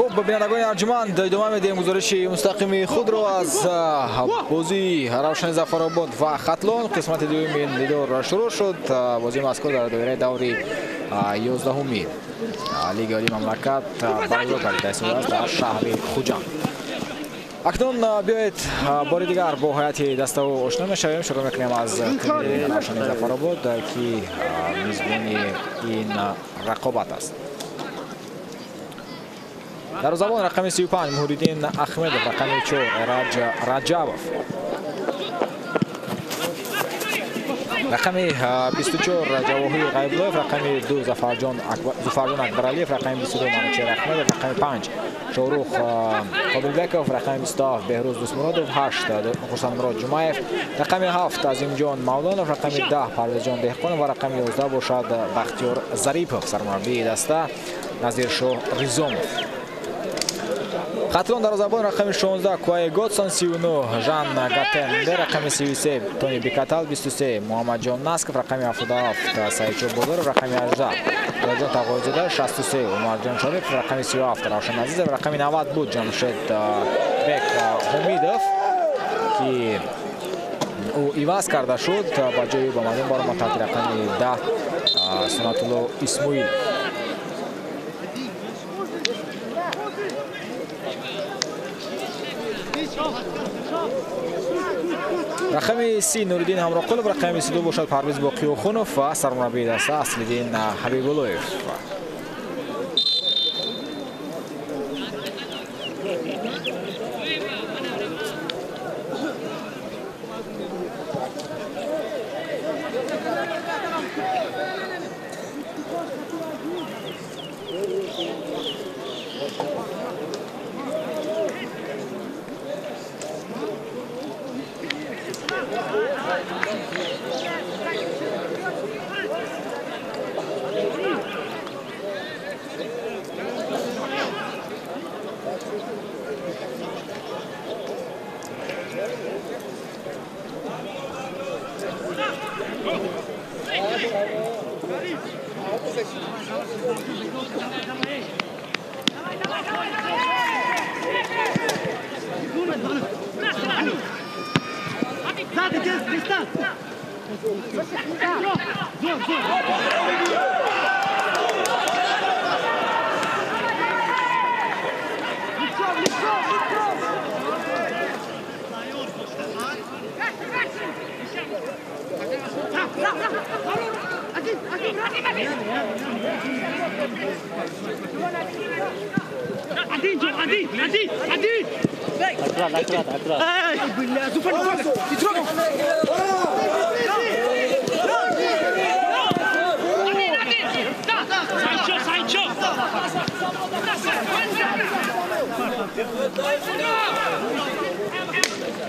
خب بینندگان ارجمند ادامه میدیم گزارش مستقیم خود رو از بازی روشن ظفرآباد و ختلان. قسمت دوم این دیدار شروع شد. بازی مذکور در دایره دوری 11می لیگ عالی مملکت برگزار گردیده است در شهر خوجند. اکنون بیایید بار دیگر با هیئت دسته و آشنا میشویم. شروع میکنیم از تیم روشن ظفرآباد که میزبانی این رقابت است. در زبان رقم 35 محمدالدین احمدov، رقم 4 رجبov، رقم 24 جواهری غیبلوف، رقم 2 ظفرجان اکبرعلیف، رقم 22 منوچهر احمدov، رقم 5 شاروخ قابلبکov، رقم 27 بهروز دوستمرادov، 8 خورسندمراد جمعیف، رقم 7 عظیمجان مولانov، رقم 10 پرویزجان دهقانov و رقم 11 باشد بختیار ظریفov. سرمربی دسته نظیرشاه ریزومov. ختلان در زبان رقم 16 کوای گاتسون، 39 ژان گاتنده، رقم 33 تونی بیکاتال، 23 محمد جان ناسکف، رقم 77 سعیدچو بازارov، رقم 18 راجان تقویزاده، 63 عمر جان شریف، رقم 37 روشن عزیزov، رقم 90 بود جمشید بک حمیدov که او ایواز کرده شد با جای او آمدن بار ما تحت رقم 10 سنت الله اسماعیل. رقم 30 نوردین همراقلov، رقم 22 باشد پرویز باقی‌خونov و سرمربی دسته اصل‌الدین حبیب‌الله‌یف.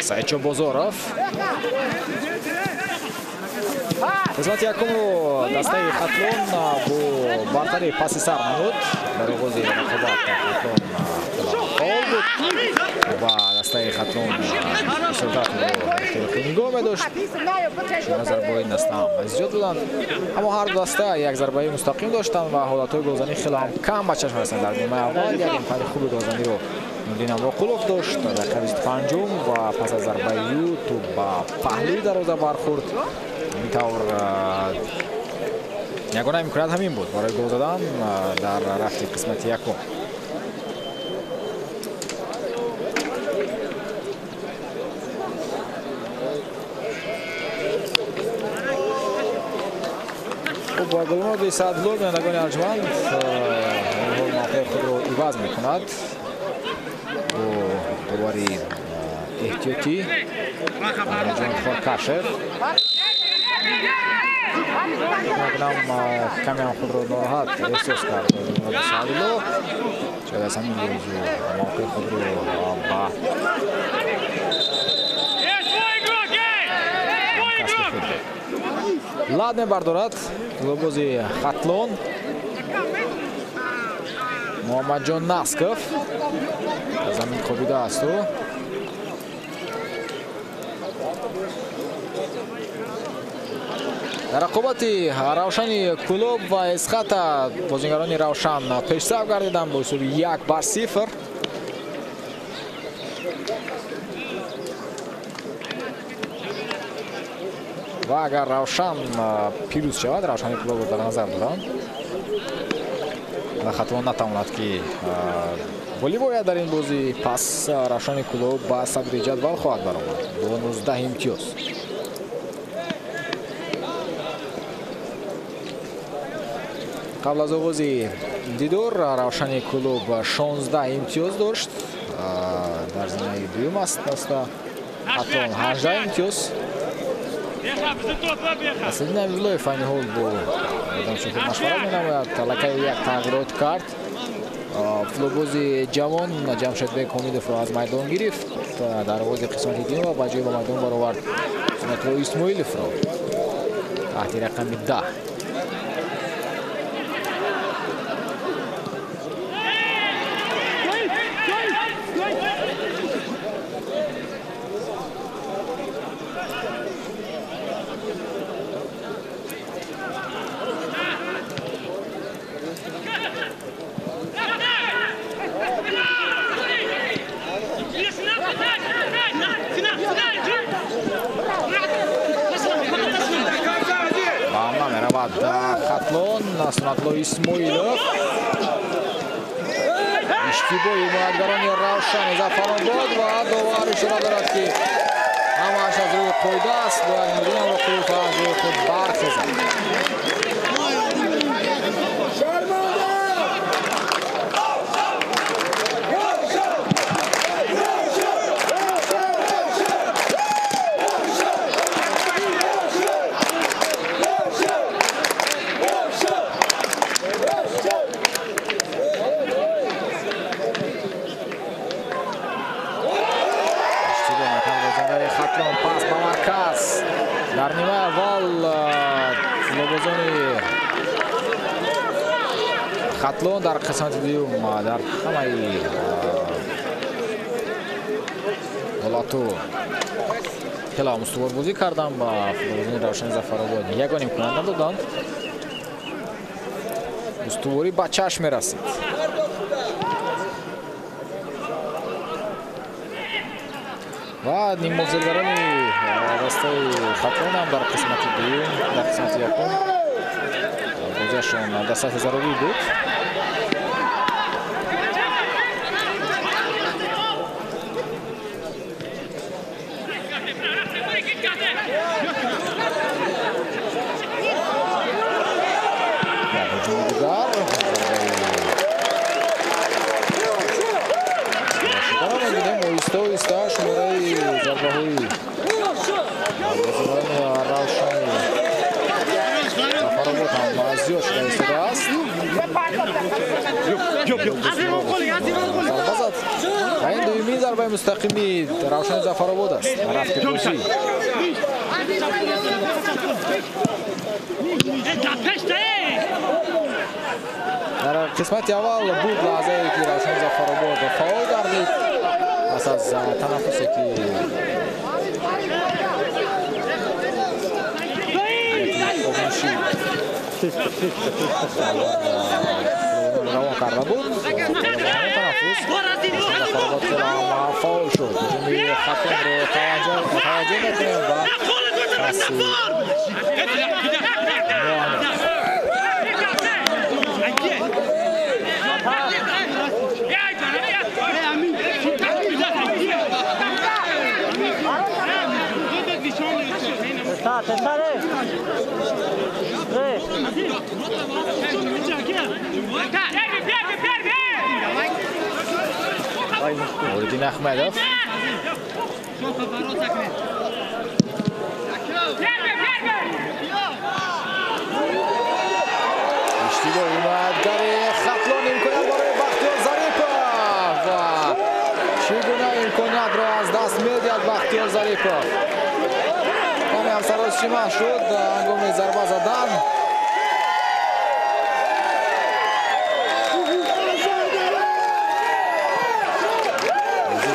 سعیدچو بازارov قسمت یکم رو دسته ختلان با برتری پاس سر نمود در آغاز رقابت. ختلان فعال بود و دسته ختلان سلطت رو نگاه می داشت. چون ضربه‌های دسته هم زیاد بودند، اما هر دسته یک ضربه مستقیم داشتند و حالتهای گلزنی خیلی هم کم به چشم رسیدند. در نیمه اول یک امکان خوب گلزنی رو نوردین همراقلov داشت در دقیقه 25 و پس از ضربه یو تو با پهلوی دروازه برخورد. اینطور یگانه امکانیت همین بود برای گل زدن در رفت قسمت یکم. با گلمراد سعدالله بینندگان ارجمند موقع خود رو ایواز میکند و دوباره احتیاطی جان خورکاشف کمی هم خود رو ناراحت احساس کرد گلمراد سعدالله. شاید از همین موضوع موقع خود رو با لاد میبردارد بازی ختلان. محمد جان ناسکف از زمین خوابیده است. дар рақобати равшани клуб ва эсхата бозингарони равшан пешсав гардиданд бо ҳисоби 1-0. ва агар равшан пирӯз шавад, равшани клубро дар назар доранд ва хатлон натавонад ки голиб ояд дар ин бозӣ, пас равшани клуб ба садри ҷадвал хоҳад баромад бо 19 имтиёз. қабл аз оғози дидор равшани клуб 16 имтиёз дошт, дар зинаи дуюм аст хатлон 18 имтиёз. Асадин Абдуллоев айни ҳол бо одамчун худ машварат менамояд, талакаи як тағйирот кард. Футболбози ҷавон Ҷамшедбек Ҳомидовро аз майдон гирифт, дар оғози қисмати дуюм ва ба ҷои ба майдон баровард Сунатло Исмоиловро таҳти рақами 10. хатлон Сунатло Исмоилов иштибоҳи ҳимоятгарони равшани Зафаробод ва довар ишора дорад ки ҳамааш аз рӯи қоида аст, бояд Нурдинамро қулуб аз рӯи худ бархезад. дар нимаи аввал футболбозони хатлон дар қисмати дуюм дар ҳамаи ҳолату хеле устуворбозӣ карданд ба футболбозони равшани Зафаробод. ягон имконат надоданд. устуворӣ ба чашм мерасид. ва ниммовзедгарони дастаи хатлон ҳам дар қисмати дуюм, дар қисмати якум бозиашон дастати зарури буд. ҳуҷуми дигар оҳиста шумораи зарбаҳои бозигарони равшани Зафаробод ҳам зиёд шуда истодааст. зарба зад ва ин дуюмин зарбаи мустақими равшани Зафаробод аст. рафти бозӣ дар қисмати аввал буд лаҳзае ки равшани Зафаробод фаъол гардид пас аз танаффусе ки равон карда буд. танаффус Зафаробод фаъол шуд. ҳуҷуми хатлонро таваҷҷӯҳ мекунем ва паси Нуриддин Ахмедов иштибоҳ ҳимоятгари хатлон имконият барои Бахтиёр Зарипов ва чӣ гуна имкониятро аз даст медиҳад Бахтиёр Зарипов. каме ҳам саросима шуд ҳангоми зарба задан.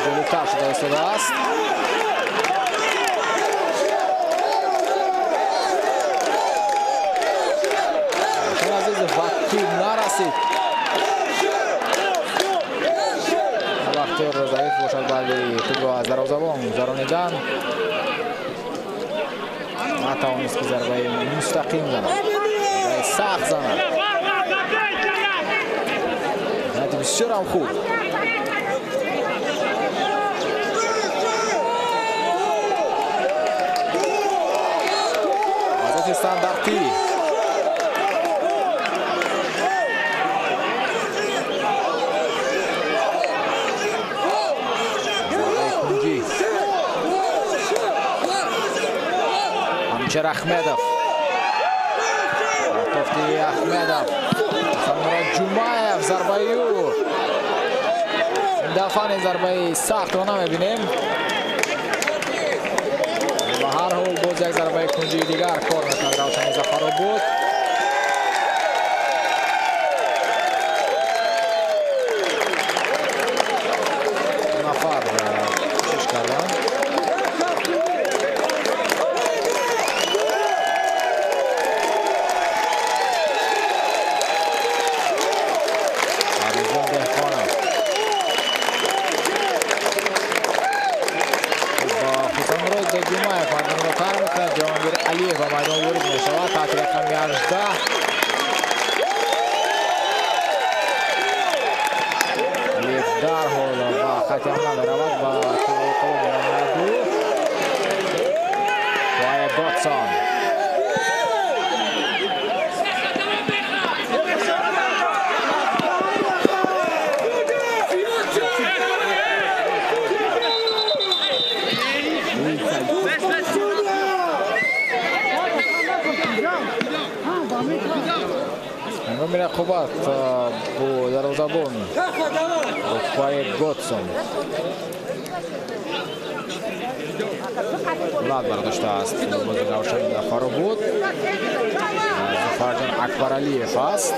ҷолибтар шуда истодааст. رقیب نرسید. بختیار ضعیف باشد ولی توپ را از دروازه‌بان گذرانیدن. نتوانست که ضربه مستقیم زند. ضربه سخت زند. نتیجه بسیار هم خوب. وضعیت استانداردی. همچر احمدov. توفتی احمدov. سامرا جوماyev ضربه او. این دفعه ضربه سخت رو نمیبینیم. به هر حال باز یک ضربه کنجی دیگر کار میکند روشن ظفرآباد. نفر کوشش کردن. جوماyev مردم را کار میکند. جهانگیر علیف و میدان ورود میشود تحت رقم 18. علیف در حال با خط حمله میرود و توقع میرود دو وای گاتسون. هنگام رقابت با دروازه‌بان وای گاتسون لاد برداشته است. بازی روشن ظفرآباد. ظفرجان اکبرعلیف است.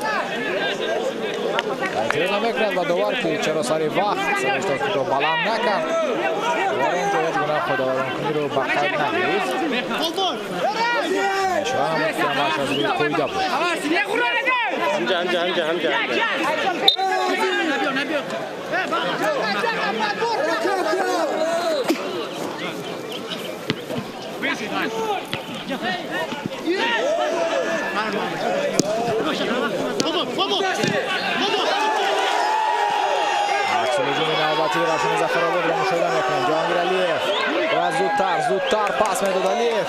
اعتراض نمیکند و داور که چرا سر وقت سرشتاد که تو بلند نکرد. داور اینجا هیچ گناه خداوندکنی رو به قید نگیرید. شما هم احتمالش از روی قویده بود. همجا. سلوجین نوبتی روشن ظفرآباد را مشاهده میکنیم. جهانگیر علیف و زودتر پاس میداد علیف.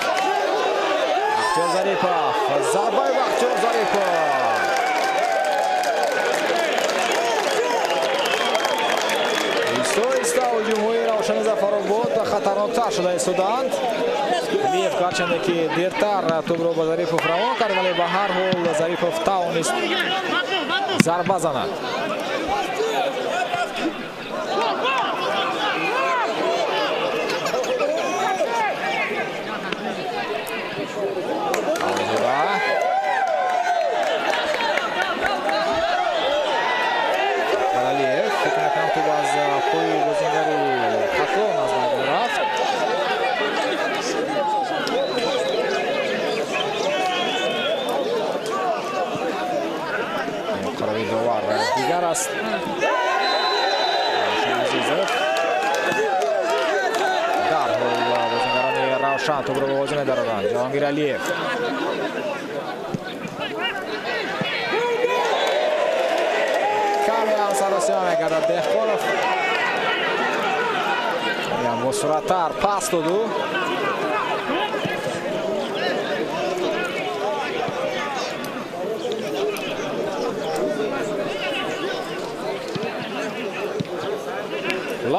بختیار ظریفov. ضربه بختیار ظریفov. ایستا هجوم‌های روشن ظفرآباد خطرناکتر شده ایستادند. علیف گرچنده که دیرتر توپ را به ظریفov روان کرد ولی به هر حال ظریفov توانست ضربه زند. دیگر است. در حال بازیگران روشن توپ را به بازی می‌دارند. جهانگیر علیف کمی هم سراسیمه می‌گردد. دهقانov با سرعت‌تر پاس دادو.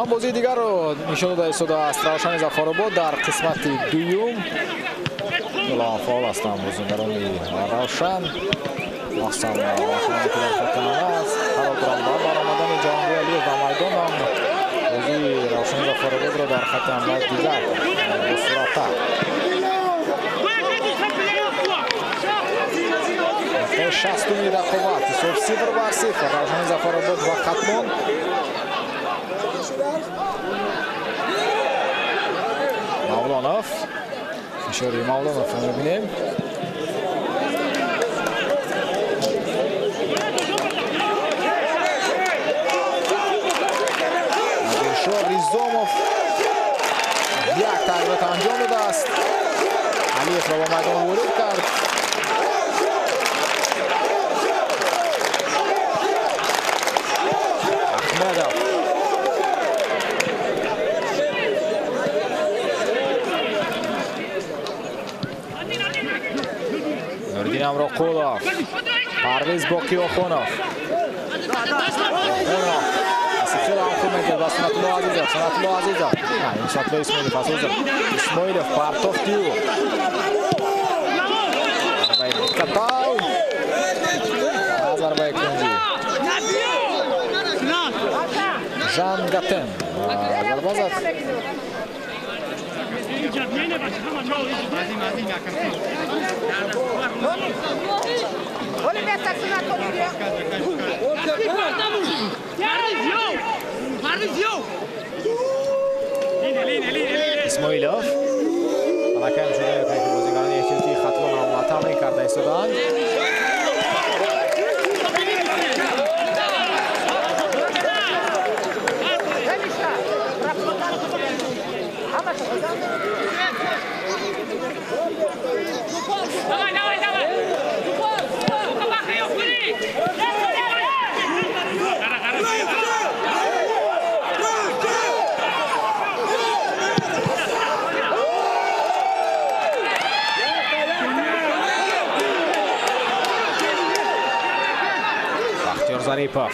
بازی دیگر رو نشان داده ایستاده است روشن ظفرآباد در قسمت دوم. فعال هستند بازیگران روشن. مخصوصا روشن که در خط حمله است. قرار دارند بر آمدن جهانگیر علیف و میدان هم بازی روشن ظفرآباد را در خط حمله دیگر با سرعت‌تر. دقیقه 60 رقابت. 0-0 روشن ظفرآباد و ختمان. Mavlonov. فشاری مولانوف رو می‌بینیم. نظامов یک تغییرات انجام داده است. علیف را با میدان ورود کرد. احمدov نوردین امراقولov پرویز با کیاخونov خیلی هم خوب میگه با سنتلو عزیزov نه این سنتلو اسمایلوف از اوزر اسمایلوف پارتوف دیو کتای ضربه کنجی ژان گاتن ضربه زد اسمایلوف حالا که شده که بازیکنان احتیاطی خطلون هم تمرین کرده ایستادند. Zaripov,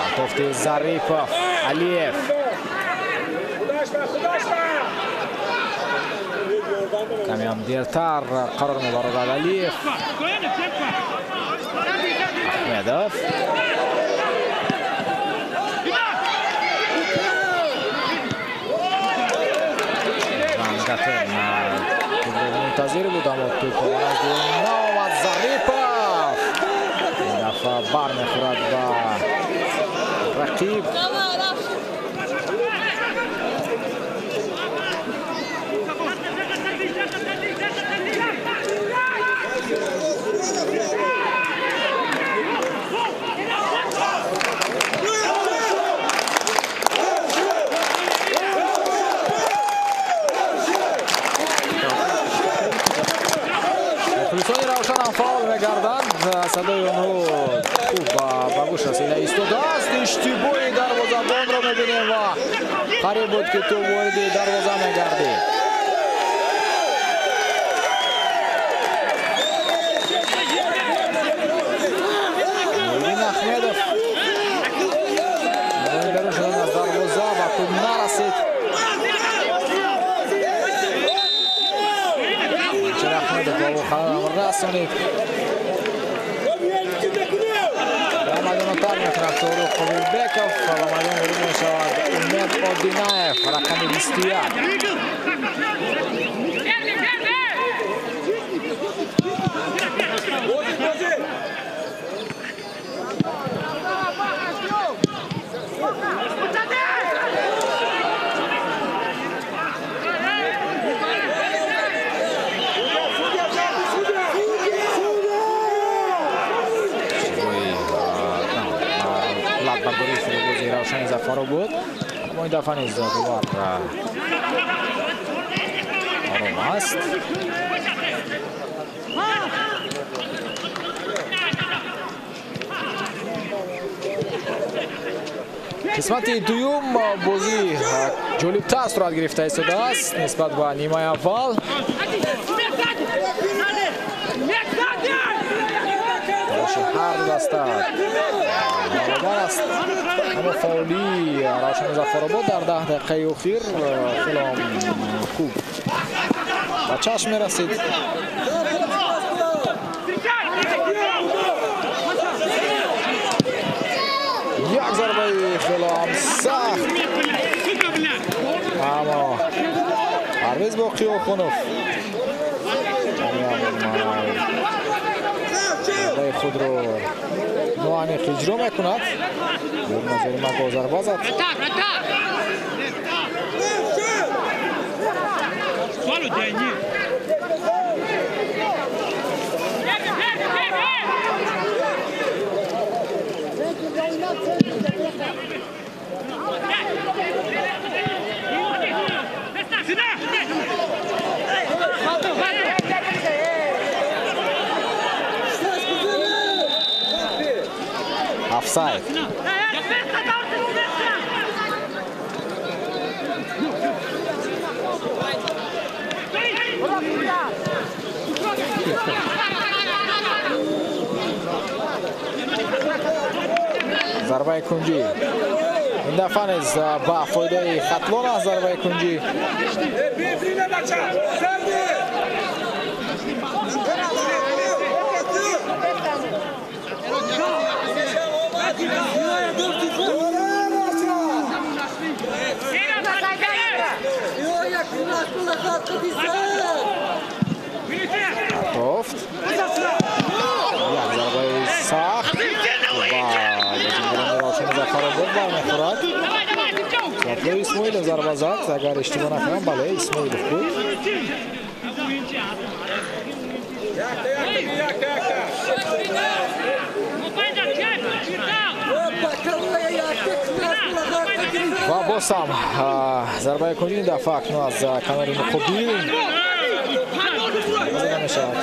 Artovti Zaripov, Aliyev. Kami ham dertar qaror muborak Aliyev. Ahmedov. Gaten muntazir بود اما توپ از نامد Zaripov. دفعه بر میخورد با رقیب پلیسانی روشن هم فعال میگردند. صدای اون رو خوب با گوش رسیده ایستاده است. اشتباه دروازه‌بان رو میبینیم و قریب بود که تو وارد دروازه میگردید. نوردین احمدov برون شدن از دروازه و خوب نرسید. احمدov با او خبر رسانید. Мадонотар میکند توروق قبولبکov و مدون ورود میشود امید آدینایف رقم 21. روشن زفارو بود اما این دفعه نیز دوبار آرام است. قسمت دوم بازی جالب‌تر صورت گرفته ایستاده است نسبت به نیمه اول. هر دسته برابر است اما فاولی روشن ظفرآباد در 10 دقیقه اخیر خیلی خوب و چشم میرسید. یک ضربه خیلی سخت اما پرویز با کیاخونov خود رو نوانیق اجرا میکند. نظری ما ضربه زد. Offside. Zarba kunji. این دفعه نیز با فایده خطلون از ضربه کنجی. توفت ضربه سخت زفر بود برمیخورد. زفر اسماعیل ضربه زد اگر اشتباه نکنم. بله اسماعیل بود. و باز هم ضربه کنجی دفعه اکنون از کنار مقابل زده میشود.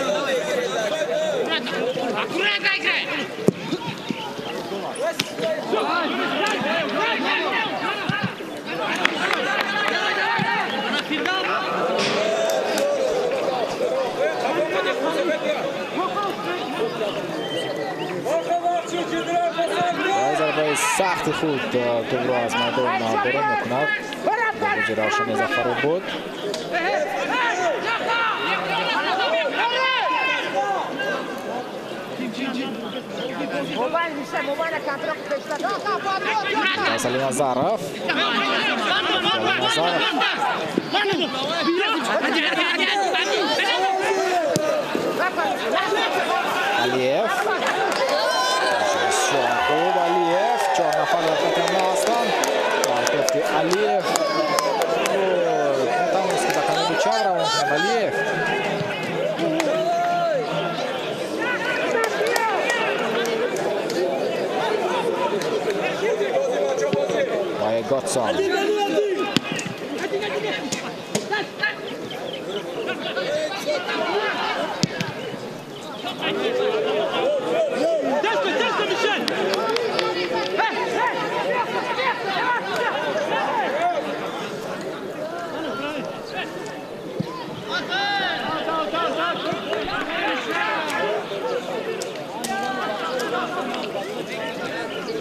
ضربه سخت خود تو را از میدان برون میکند. ضربه روشن ظفر بود. سلیم زارف. علیف. خوب علیف 4 نفر در خط هستند. توفتی علیف نتوانست که به کانال چپ روان کند. علیف وای گاتسون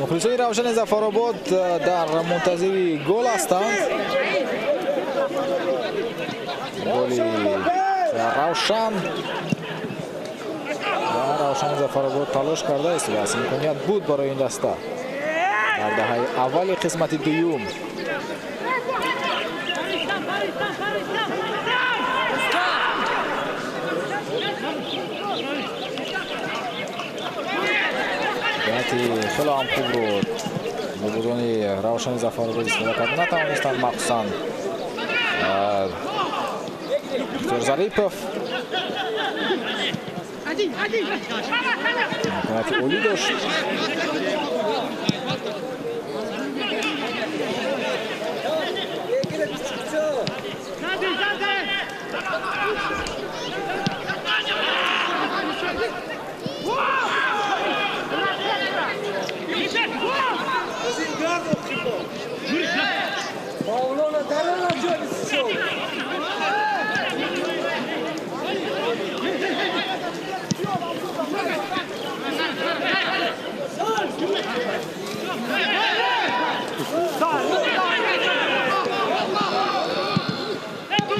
مخلصای روشن ظفرآباد در منتظر گل هستند. گلی روشن ظفرآباد تلاش کرده است و از امکانیت بود برای این دسته در دهه اول قسمت دوم. خیلی هم خوب بود بودونی روشن ظفرآباد استفاده کرد. نتوانستند مخصوصا دکتر ظریفوف امکانیت اولی داشت.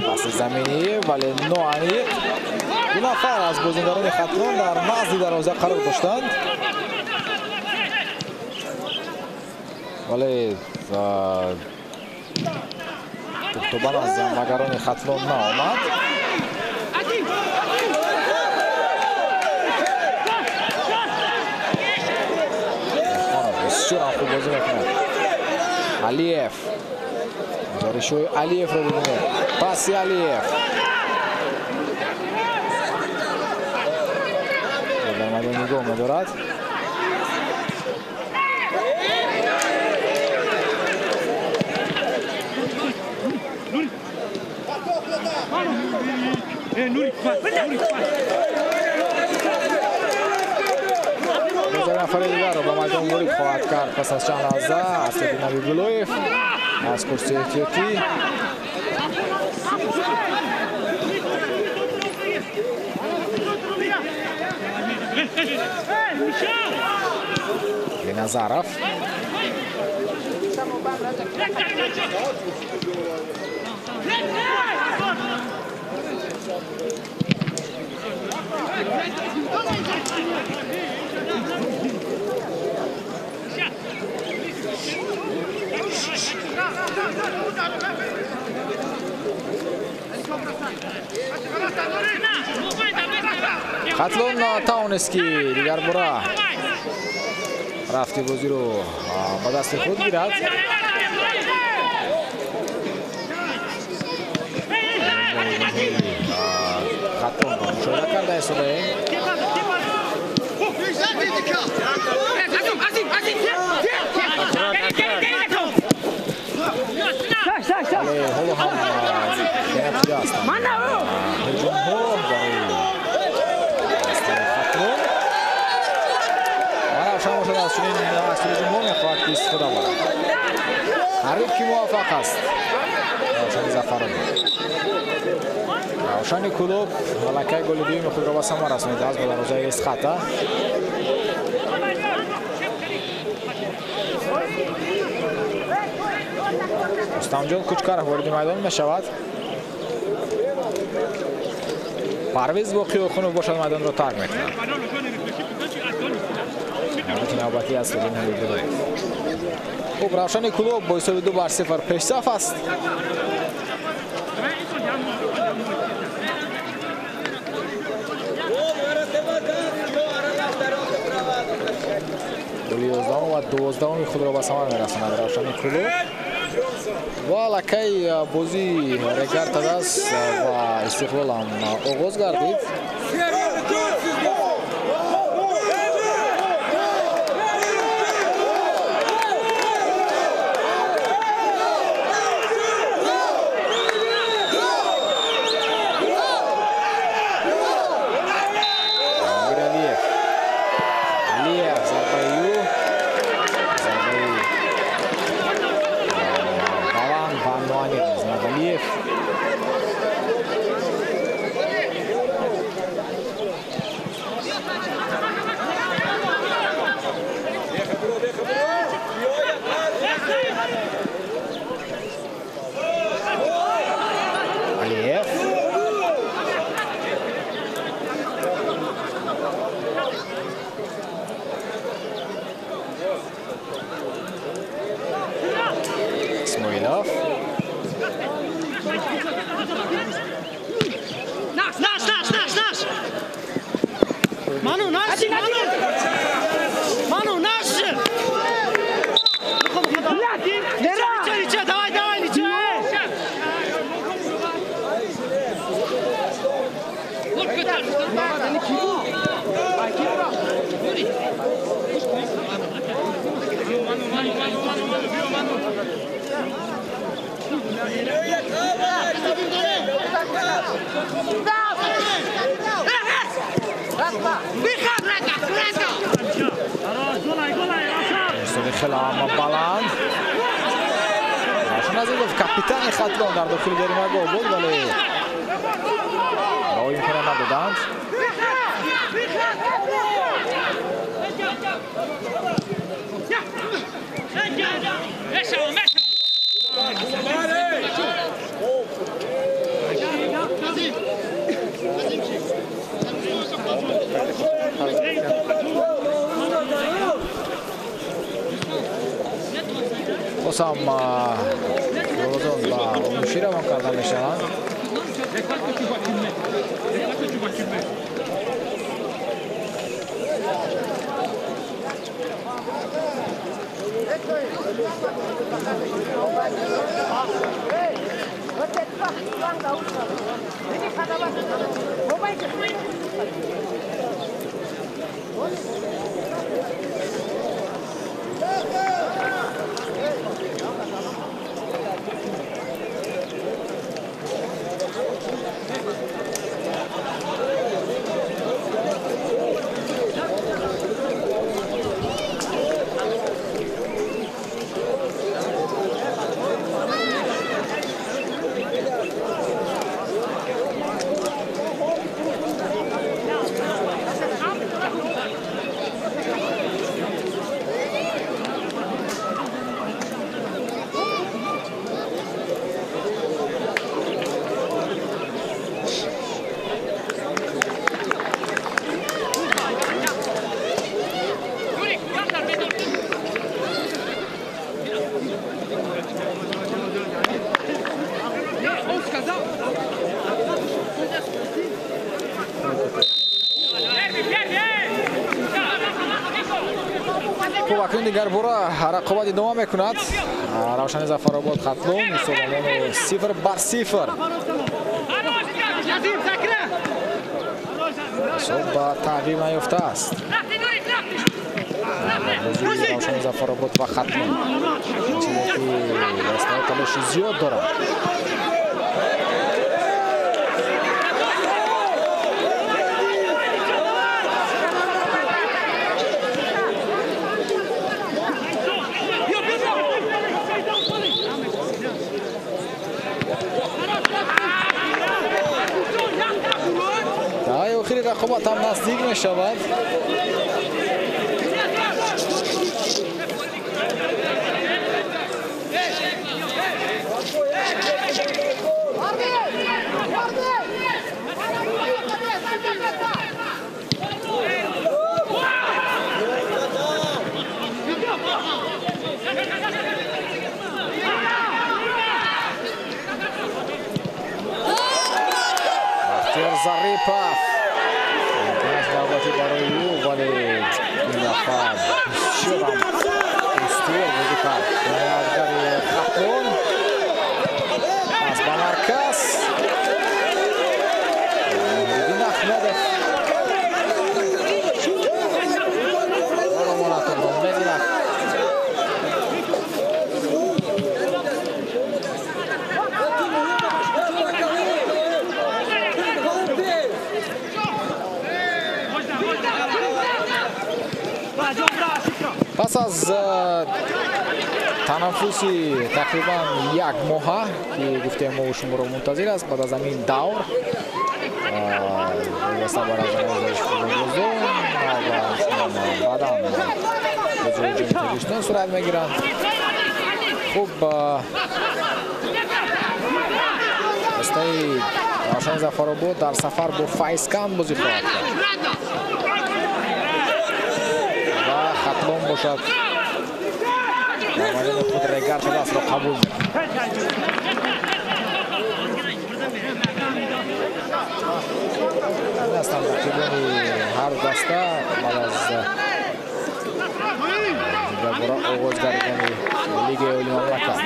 پاس زمینی ولی نوانی دو نفر از بازیکنان خطلون در نزد دروازه قرار داشتند ولی توپان از جنبگران خطلون نآمد. بسیار خوب بازی میکند علیف. جاریشوی علیف رو ببینید. پاسی علیف در میدان نگاه می‌دارد. بازی نفر دیگر رو با میدان ورود خواهد کرد پس از چند لحظه اسدالدین حبیب‌اللهیف از کرسی احتیاطی. لنظرف خطلون تاونسکی دیگر برا رفتی بازی رو با دست خود گیرد. خطلون رو مشاهده کرده سوله هلو هم نتیجه هستند هجوم ها خطلون شما شده از چنین اصلی جمهور میخواهد که استفاده برد. حریف که موافق است روشن زفران روشن کلوب ولکه گل دویم خود را به ثمر رسانیده است با دروازه اسخطه. رستمجان کوچکر وارد میدان میشود. پرویز باقی و خونو باشد میدان را ترک میکند. نوبتی است بدین حبیب‌اللهیف. خوب روشن کلوب با حساب 2-0 پیش‌صف است. گل 11 و 12 خود را به ثمر میرساند روشن کلوب. و لکه بازی رگرد است و استقلال هم آغاز گردید. خلام بلند روشن عزیزов کاپیتان خطلون در داخل جریمه گل بود ولی راه امکان ندادند. بازم روزان با مشیره وان کرده میشوند. кӯбакони гарбора рақобат идома мекунад. Равшани Зафаробод Хатлон ҳисобамоно 0-0. ҳисоб ба тағйир наёфтааст. бозии Равшани Зафаробод ва Хатлон чизе ки дастаи талоши зиёд дорад. охири рақобат ҳам наздик мешавад. Бахтиёр Зарипов برای او ولی این دفعه بسیار مستور بازی کرد. بنیادگر خطلون از به مرکز نوریدین احمدov راموناتو رو میگیرد. پس از تنفسی تقریبا یک ماه که گفتیم ما شما رو منتظر است بعد از این دور دسته برای جنازش فوتبالزون و بعدا بجای جنازشتن صورت میگیرند. خوب دسته равшани Зафаробод در سفر با فایزکان بازی خواهد کرد. خطلون باشد آمدن خود رگر شده است را قبول این هستند رقیبان هر دسته بعد از گربورا آغاز گردیدن لیگ اولی مملکت.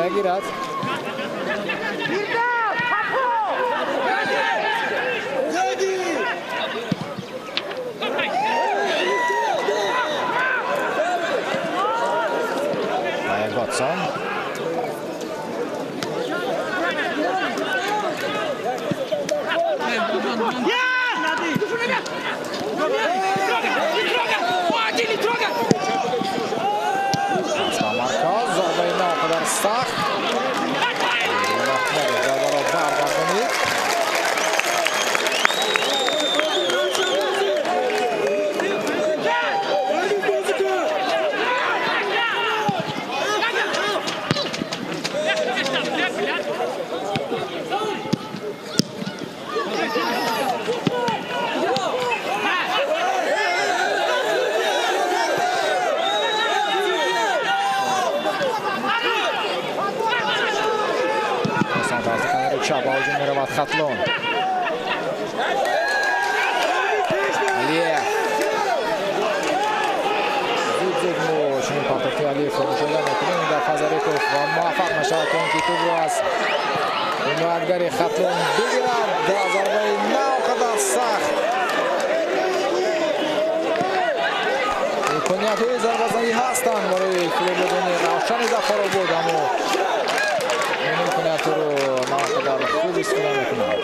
میگیرد Готсон مرکز ضربه ناقدر سخت با هجوم میرود خطلون علیف زود مو چنین پارتاکتی علیف رو مشاهده میکنیم در فازاریکوف و موفق میشود که اون توپ رو از بنیادگر خطلون بگیرد در ضربه ناقدر سخت امکانیت‌های ضربه‌زنی هستند برای کلوب равшани Зафаробод اما این امکانیت رو ناقدر خوب استفاده میکنند.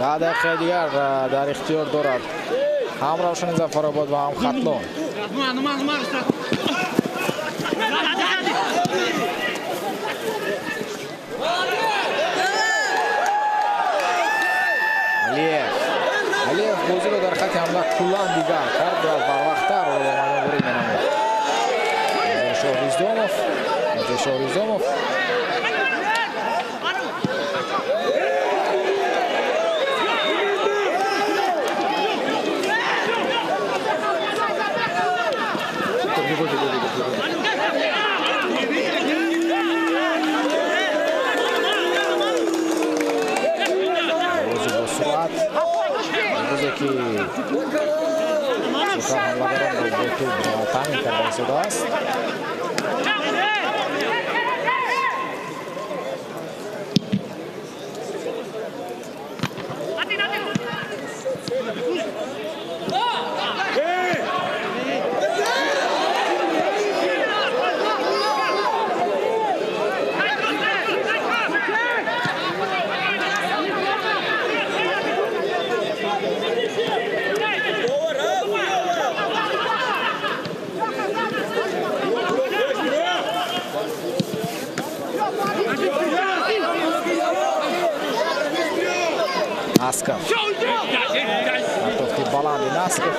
10 دقیقه دیگر در اختیار دارد هم روشن ظفرآباد و هم خطلون. علیف بازی رو در خط حمله کلان دیگر کرد و بروقتر رو با مانوری منمود. شوریزدوموف Tami کرده صداست. Naskov. Kartovki balandi Naskov.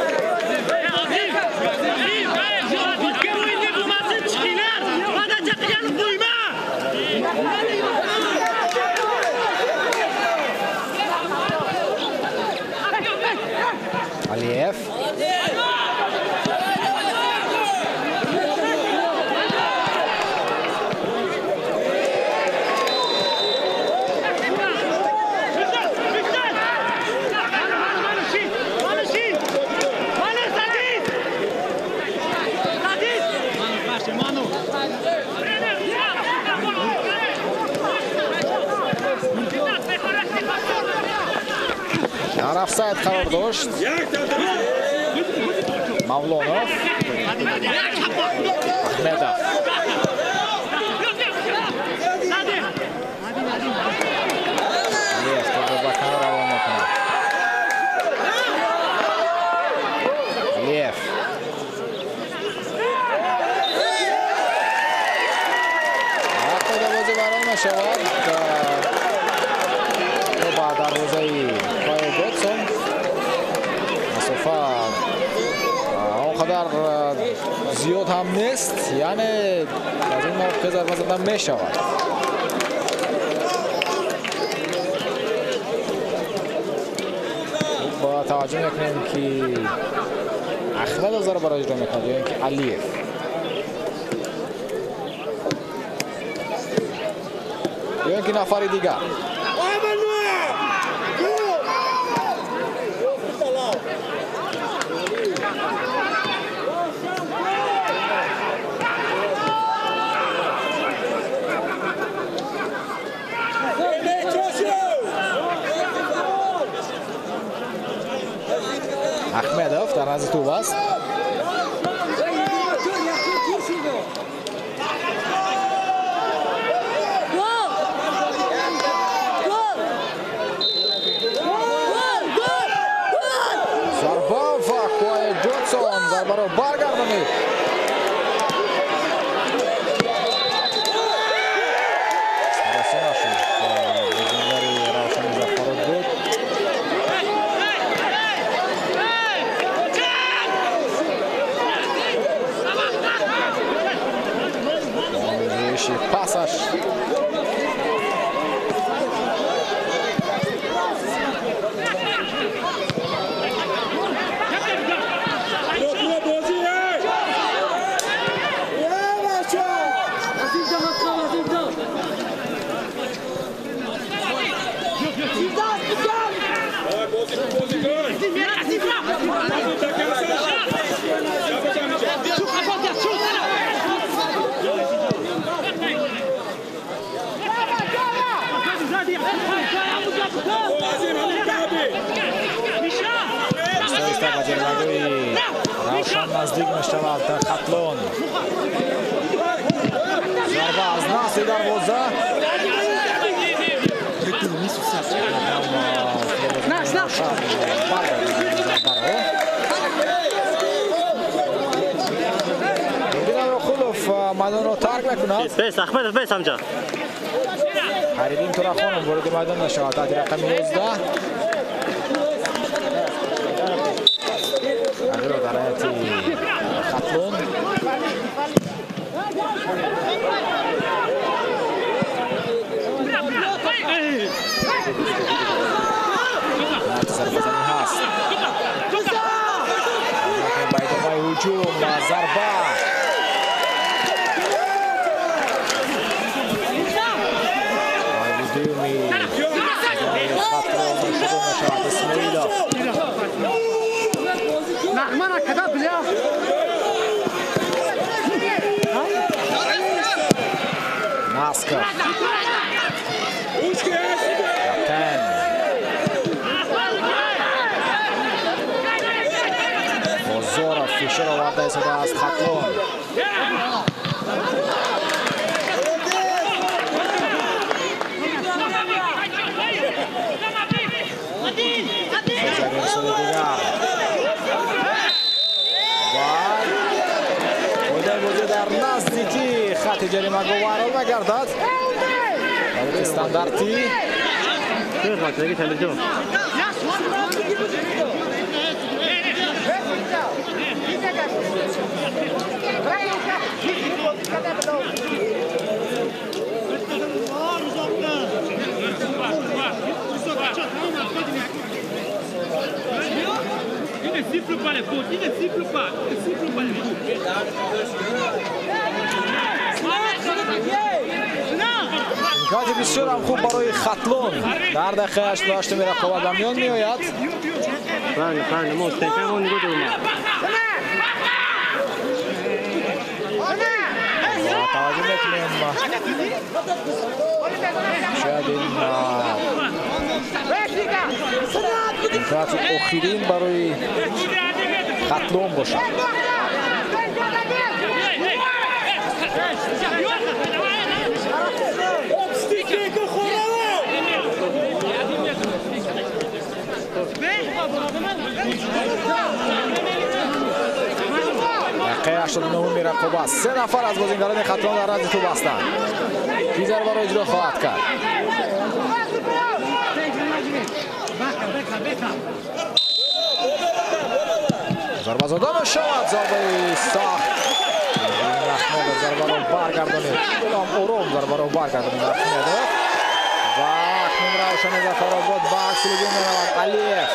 Aliyev. Офсайд qaror dosht. Mavlonov. Ahmedov. Aliyev to'g'ri bakani ravon etadi. Aliyev. Vaqtida o'zi baron shavad. Va darvozai Godson. Masofa onqadar ziyod ham nest, ya'ni az این موقع ضربه زدن میشود. با توجه میکنیم که احمد ضربه را اجرا میکنه یا اینکه علیف. یا اینکه نفر دیگر. Ahmedov در نزد توپ است. ضربه و کوای جونسون ضربه رو برگردانید. Passaż. روشن نزدیک میشود خطلون. ضربه از ناصر دروازه. مایدان رو ترک میکند. بس احمد بس همجا. حریدین تراخانم وارد میدان نشود. تحت رقم 11. اگر در حیاتی خطلون. ضربه زمین هست. مایدان هجوم و ضربه. Naska. Kapten. Bozorov Fischer ovarda esa است Xatlon. در نزدیکی خط جریمه وارد می‌گردد. حالت استانداردی. Il ne siffle pas les fautes, il ne siffle pas les fautes. امکانات بسیار هم خوب برای خطلون در دقیقه 88 رقابت به میان میآید. بله مستقیم نگاه دارم. توجه میکنیم شاید این امکانات آخرین برای خطلون باشد. دقیقه 89 رقابت 3 نفر از بازیکنان خطلون در رد توپ هستند. کی ضربه را اجرا خواهد کرد؟ ضربه زده میشود. ضربه سخت. احمد ضربه را برگردانید. آروم ضربه را برگردانید احمد. و اکنون روشن ظفرآباد به عکس هجوم میرود. علیف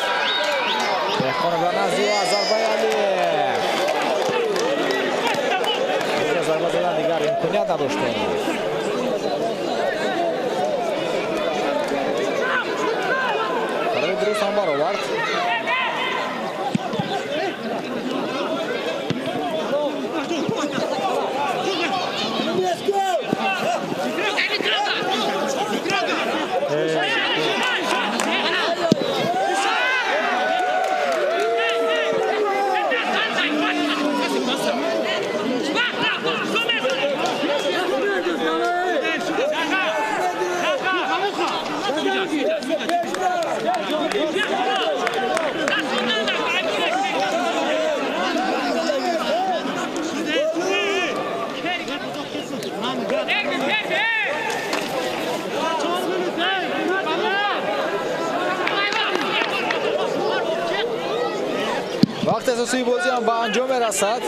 دهقان برنزی و ضربه علیف. ضربه زدن دیگر امکانیت نداشته. برای درست هم برآورد. وقت اساسی بازی هم به انجام میرسد.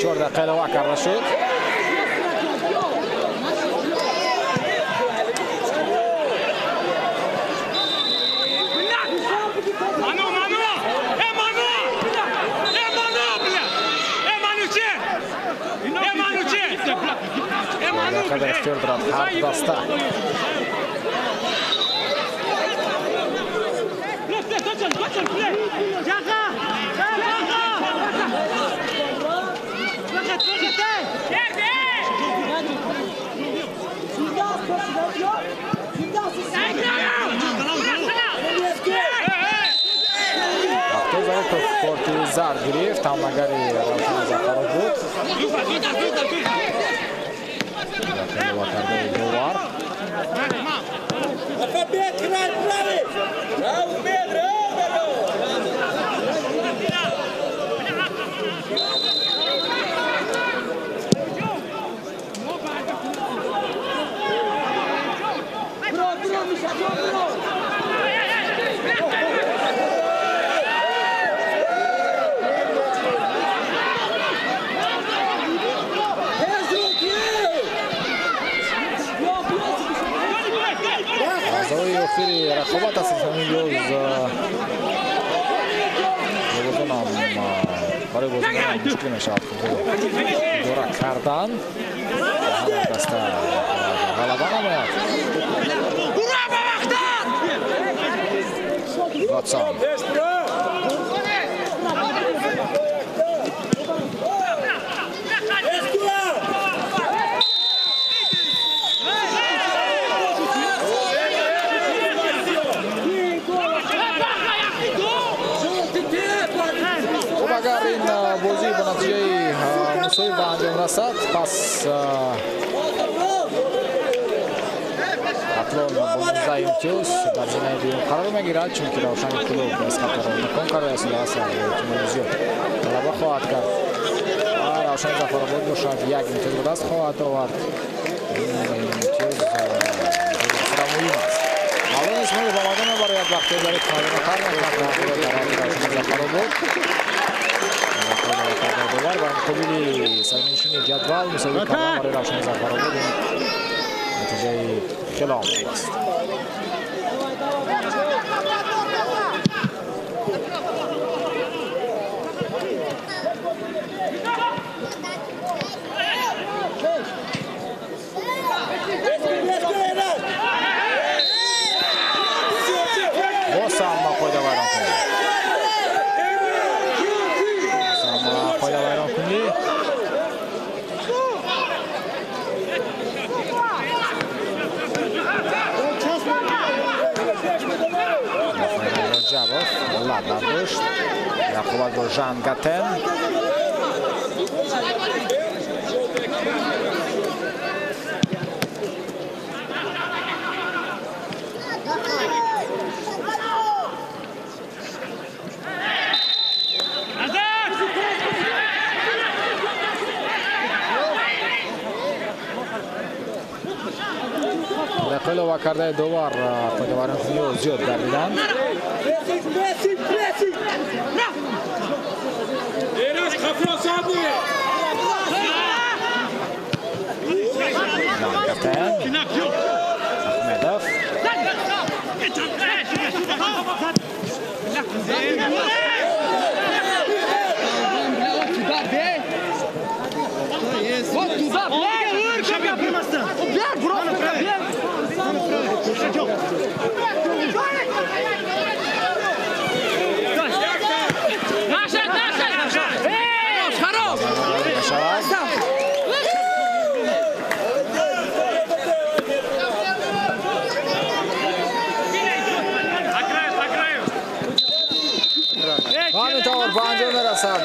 چهار دقیقه اضافه کرده شد. دقیقه اختیار دارد هر دسته. کارت زرد گرفت تماشاگری روشن ظفرآباد بود. برای آخری رقابت است همیوز بازم برای بازم مشکل میشود دورا کردن دسته غلبه نماید واتسان اگر این بازی به نتیجه مساوی به انجام رسد پس اطلون با 19 امتیاز در زمینه دوم قرار میگیرد چون که روشن کلوب از خطر نکن کرده است لحظه احتمال زیاد غلبه خواهد کرد روشن ظفرآباد باشد یک امتیاز به دست خواهد آورد این امتیاز بسیار مهم است معلوم اسماعیل با آمدن برای وقتی دارید خواهدن کار میکند در روشن ظفرآباد دوبار و مقابل سرنشین جدول مساوی کردن برای روشن ظفرآباد نتیجه خیلی عالی است. برداشت رقابت با ژان گاتن رقیل و کرده دوبار پایدواران خونی زیاد گردیدن احمدov همینطور به انجام میرسد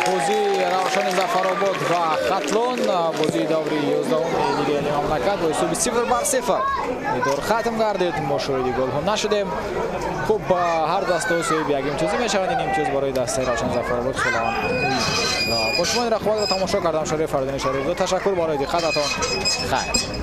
بازی روشن ظفرآباد و خطلون بازی دوری 11 لیگ مملکت با حساب 0-0 دور ختم گردید ما شاهد گل هم نشدیم خب هر دسته صاحب یک امتیاز میشوند این امتیاز برای دسته روشن ظفرآباد خیلی با شما این رقابت را تماشا کردم شریف فردین شریف تشکر برای دقتتان خیر